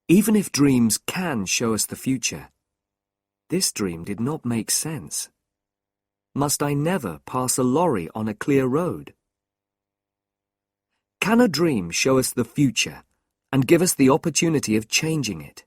Even if dreams can show us the future, this dream did not make sense. Must I never pass a lorry on a clear road? Can a dream show us the future and give us the opportunity of changing it?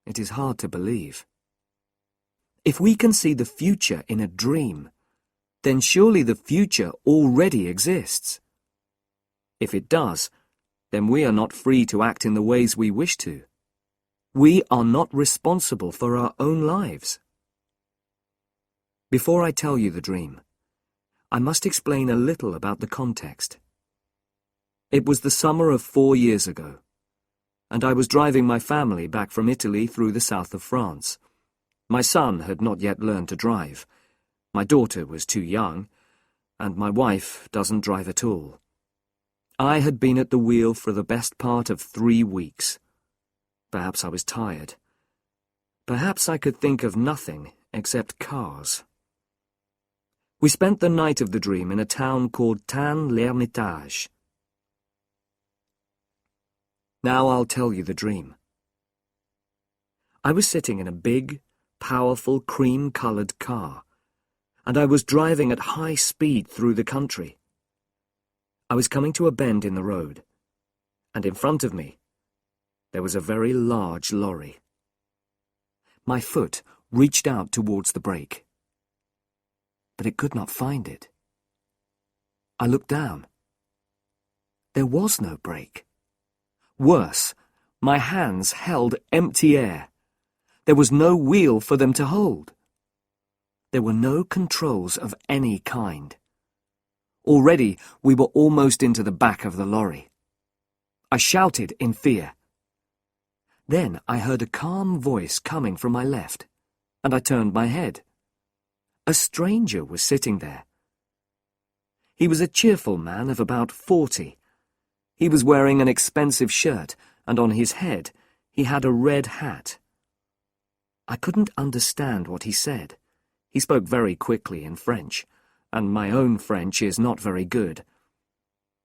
It is hard to believe. If we can see the future in a dream, then surely the future already exists. If it does, then we are not free to act in the ways we wish to. We are not responsible for our own lives. Before I tell you the dream, I must explain a little about the context. It was the summer of 4 years ago, and I was driving my family back from Italy through the south of France. My son had not yet learned to drive. My daughter was too young, and my wife doesn't drive at all. I had been at the wheel for the best part of 3 weeks. Perhaps I was tired. Perhaps I could think of nothing except cars. We spent the night of the dream in a town called Tain-l'Hermitage. Now I'll tell you the dream. I was sitting in a big, powerful, cream-coloured car, and I was driving at high speed through the country. I was coming to a bend in the road, and in front of me, there was a very large lorry. My foot reached out towards the brake, but it could not find it. I looked down. There was no brake. Worse, my hands held empty air. There was no wheel for them to hold. There were no controls of any kind. Already we were almost into the back of the lorry. I shouted in fear. Then I heard a calm voice coming from my left, and I turned my head. A stranger was sitting there. He was a cheerful man of about 40. He was wearing an expensive shirt, and on his head he had a red hat. I couldn't understand what he said. He spoke very quickly in French, and my own French is not very good.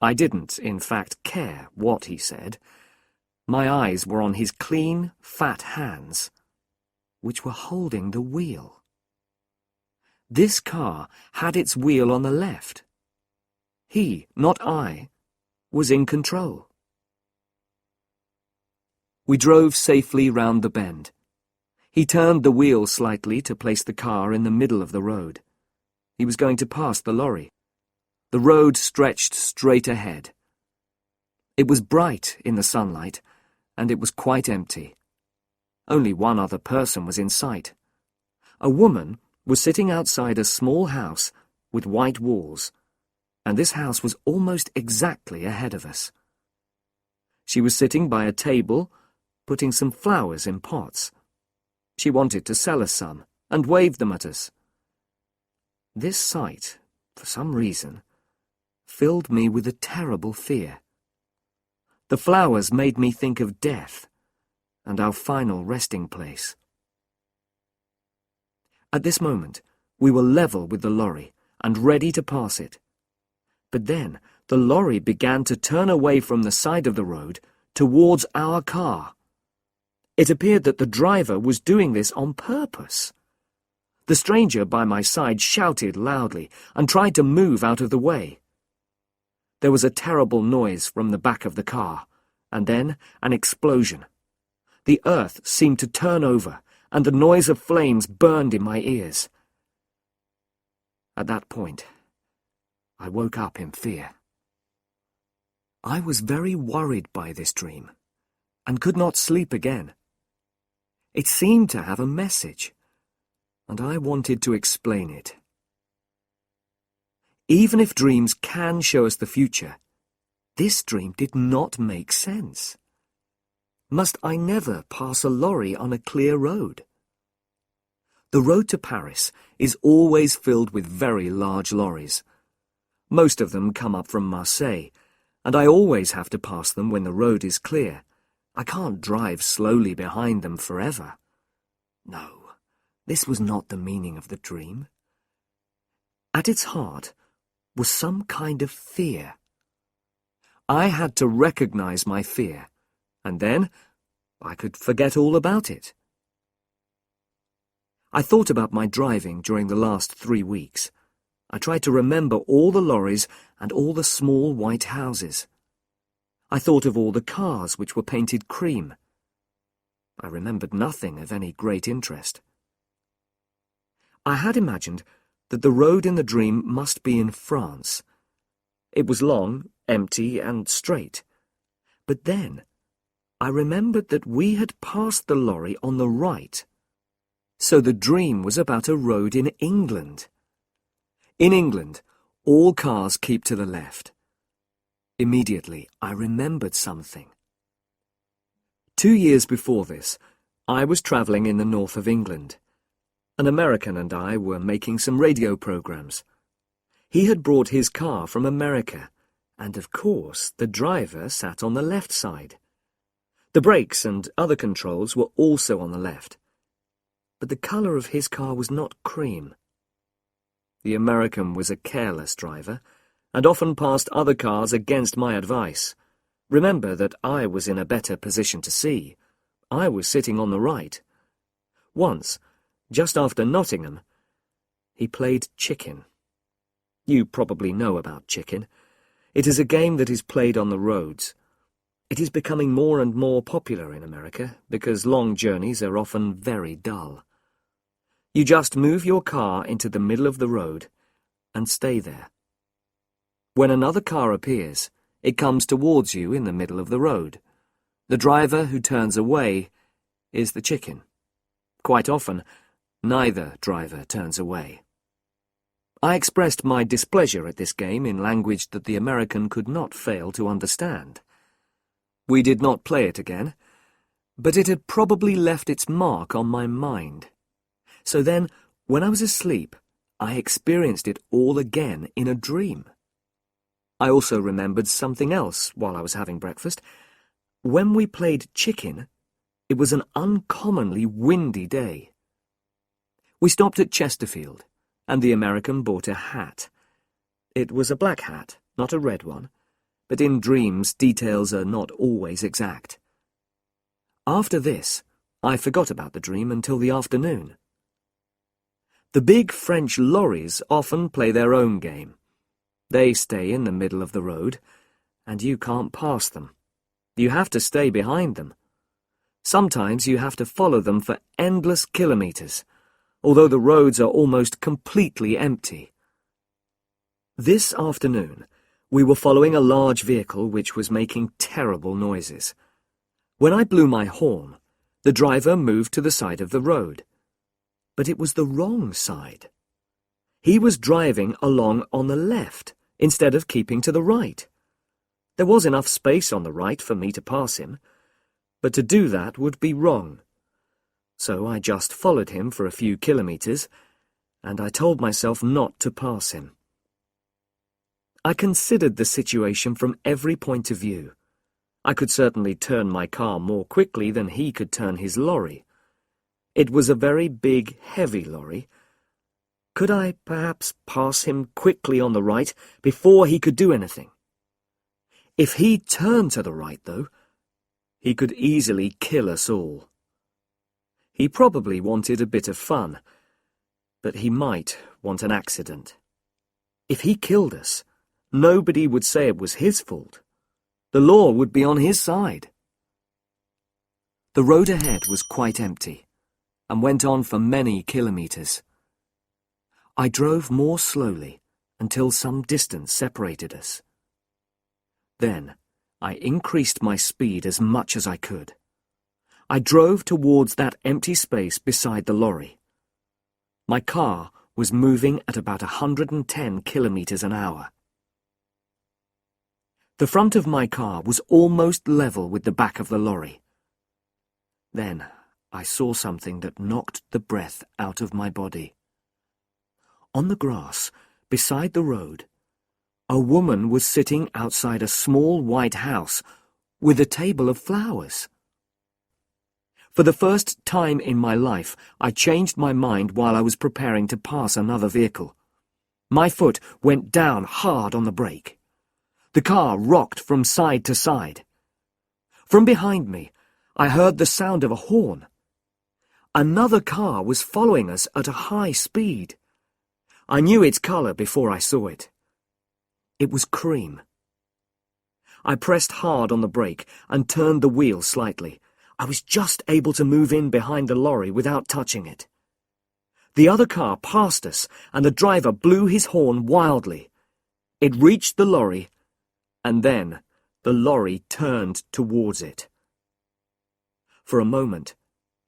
I didn't, in fact, care what he said. My eyes were on his clean, fat hands, which were holding the wheel. This car had its wheel on the left. He, not I, was in control. We drove safely round the bend. He turned the wheel slightly to place the car in the middle of the road. He was going to pass the lorry. The road stretched straight ahead. It was bright in the sunlight, and it was quite empty. Only one other person was in sight. A woman was sitting outside a small house with white walls, and this house was almost exactly ahead of us. She was sitting by a table, putting some flowers in pots. She wanted to sell us some, and waved them at us. This sight, for some reason, filled me with a terrible fear. The flowers made me think of death, and our final resting place. At this moment, we were level with the lorry, and ready to pass it. But then, the lorry began to turn away from the side of the road towards our car. It appeared that the driver was doing this on purpose. The stranger by my side shouted loudly and tried to move out of the way. There was a terrible noise from the back of the car, and then an explosion. The earth seemed to turn over, and the noise of flames burned in my ears. At that point, I woke up in fear. I was very worried by this dream, and could not sleep again. It seemed to have a message, and I wanted to explain it. Even if dreams can show us the future, this dream did not make sense. Must I never pass a lorry on a clear road? The road to Paris is always filled with very large lorries. Most of them come up from Marseille, and I always have to pass them when the road is clear. I can't drive slowly behind them forever. No, this was not the meaning of the dream. At its heart was some kind of fear. I had to recognize my fear, and then I could forget all about it. I thought about my driving during the last 3 weeks. I tried to remember all the lorries and all the small white houses. I thought of all the cars which were painted cream. I remembered nothing of any great interest. I had imagined that the road in the dream must be in France. It was long, empty, and straight. But then I remembered that we had passed the lorry on the right. So the dream was about a road in England. In England, all cars keep to the left. Immediately, I remembered something. 2 years before this, I was travelling in the north of England. An American and I were making some radio programs. He had brought his car from America, and of course the driver sat on the left side. The brakes and other controls were also on the left. But the colour of his car was not cream. The American was a careless driver, and often passed other cars against my advice. Remember that I was in a better position to see. I was sitting on the right. Once, just after Nottingham, he played chicken. You probably know about chicken. It is a game that is played on the roads. It is becoming more and more popular in America because long journeys are often very dull. You just move your car into the middle of the road and stay there. When another car appears, it comes towards you in the middle of the road. The driver who turns away is the chicken. Quite often, neither driver turns away. I expressed my displeasure at this game in language that the American could not fail to understand. We did not play it again, but it had probably left its mark on my mind. So then, when I was asleep, I experienced it all again in a dream. I also remembered something else while I was having breakfast. When we played chicken, it was an uncommonly windy day. We stopped at Chesterfield, and the American bought a hat. It was a black hat, not a red one, but in dreams details are not always exact. After this, I forgot about the dream until the afternoon. The big French lorries often play their own game. They stay in the middle of the road, and you can't pass them. You have to stay behind them. Sometimes you have to follow them for endless kilometres, although the roads are almost completely empty. This afternoon, we were following a large vehicle which was making terrible noises. When I blew my horn, the driver moved to the side of the road. But it was the wrong side. He was driving along on the left, instead of keeping to the right. There was enough space on the right for me to pass him, but to do that would be wrong. So I just followed him for a few kilometres, and I told myself not to pass him. I considered the situation from every point of view. I could certainly turn my car more quickly than he could turn his lorry. It was a very big, heavy lorry. Could I perhaps pass him quickly on the right before he could do anything? If he turned to the right, though, he could easily kill us all. He probably wanted a bit of fun, but he might want an accident. If he killed us, nobody would say it was his fault. The law would be on his side. The road ahead was quite empty, and went on for many kilometres. I drove more slowly until some distance separated us. Then I increased my speed as much as I could. I drove towards that empty space beside the lorry. My car was moving at about 110 kilometres an hour. The front of my car was almost level with the back of the lorry. Then I saw something that knocked the breath out of my body. On the grass, beside the road, a woman was sitting outside a small white house with a table of flowers. For the first time in my life, I changed my mind while I was preparing to pass another vehicle. My foot went down hard on the brake. The car rocked from side to side. From behind me, I heard the sound of a horn. Another car was following us at a high speed. I knew its colour before I saw it. It was cream. I pressed hard on the brake and turned the wheel slightly. I was just able to move in behind the lorry without touching it. The other car passed us, and the driver blew his horn wildly. It reached the lorry, and then the lorry turned towards it. For a moment,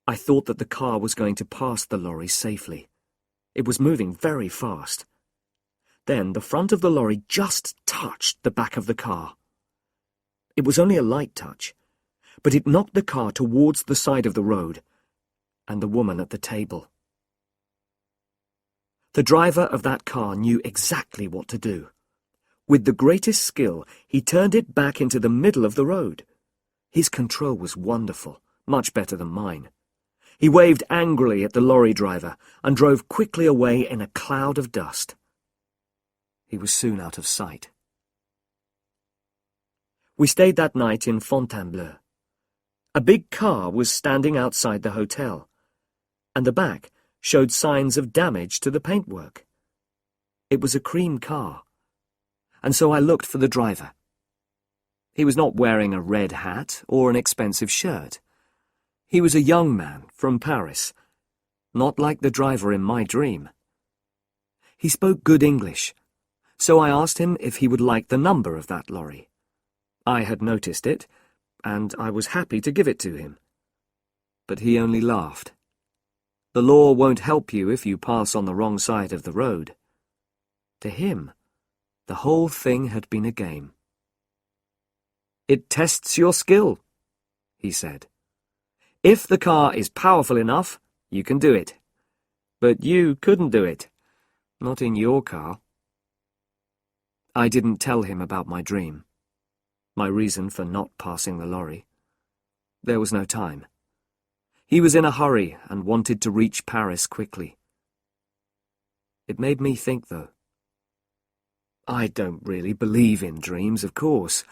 I thought that the car was going to pass the lorry safely. It was moving very fast. Then the front of the lorry just touched the back of the car. It was only a light touch, but it knocked the car towards the side of the road, and the woman at the table. The driver of that car knew exactly what to do. With the greatest skill, he turned it back into the middle of the road. His control was wonderful, much better than mine. He waved angrily at the lorry driver and drove quickly away in a cloud of dust. He was soon out of sight. We stayed that night in Fontainebleau. A big car was standing outside the hotel, and the back showed signs of damage to the paintwork. It was a cream car, and so I looked for the driver. He was not wearing a red hat or an expensive shirt. He was a young man from Paris, not like the driver in my dream. He spoke good English, so I asked him if he would like the number of that lorry. I had noticed it, and I was happy to give it to him. But he only laughed. The law won't help you if you pass on the wrong side of the road. To him, the whole thing had been a game. "It tests your skill," he said. "If the car is powerful enough, you can do it. But you couldn't do it. Not in your car." I didn't tell him about my dream, my reason for not passing the lorry. There was no time. He was in a hurry and wanted to reach Paris quickly. It made me think, though. I don't really believe in dreams, of course,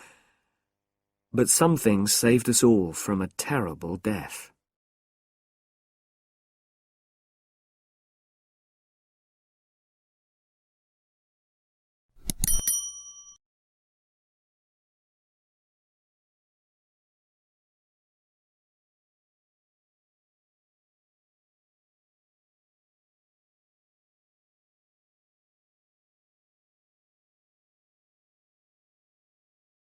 but some things saved us all from a terrible death.